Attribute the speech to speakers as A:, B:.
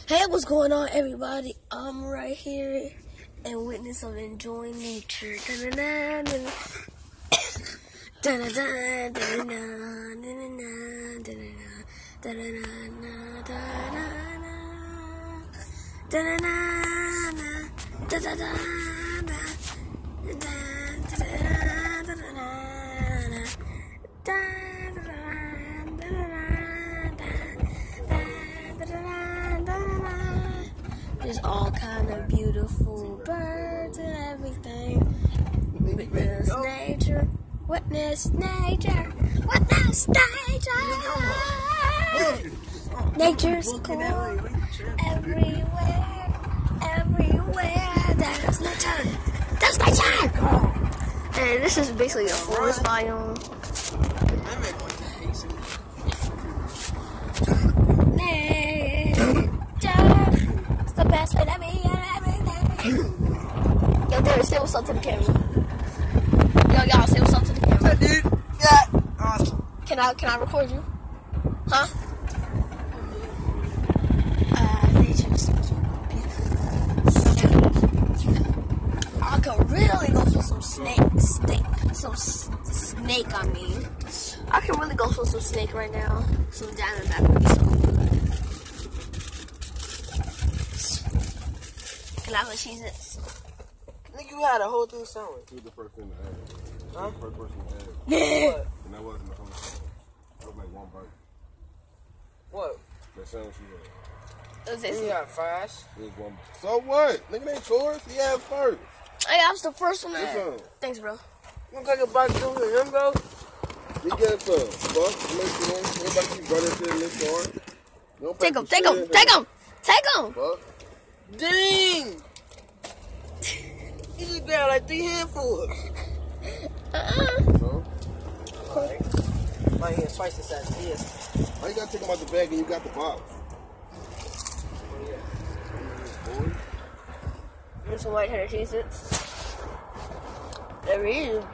A: Hey, what's going on, everybody? I'm right here and witness of enjoying nature. There's all kind of beautiful birds and everything. Witness nature. Witness nature. Witness nature. Nature's cool. Everywhere. Everywhere. There's nature. There's nature. And this is basically a forest biome. The best way to be in everything. Yo, Derek, say what's up to the camera. Yo, y'all, say what's up to the camera.
B: Hey, dude. Yeah. Awesome.
A: Can I record you? Huh? Nature's beautiful. I could really go for some snake. I can really go for some snake right now. Some diamondback would be so good. Can I have a Cheez-Its?
B: Nigga, you had a whole thing somewhere.
C: Who's the first thing to add?
B: Huh?
C: The first person to add.
B: What?
C: And that wasn't the whole song. That was like one verse.
B: What?
C: That song she
B: You got fries.
C: had. It was one. So what? Nigga, they ain't yours. He had first.
A: Hey, I was the first one to
C: What's
A: add.
C: up?
A: Thanks, bro.
B: You take a bite to him, bro?
C: He get some. Fuck. Make sure. Everybody keep running shit in this car.
A: Take him.
C: Fuck.
B: Dang! You just grabbed like 3 handfuls.
C: So?
B: Alright. My hand twice the size of this.
C: Why you gotta take him out the bag and you got the box?
A: There's some white-headed Cheez-Its. There he is.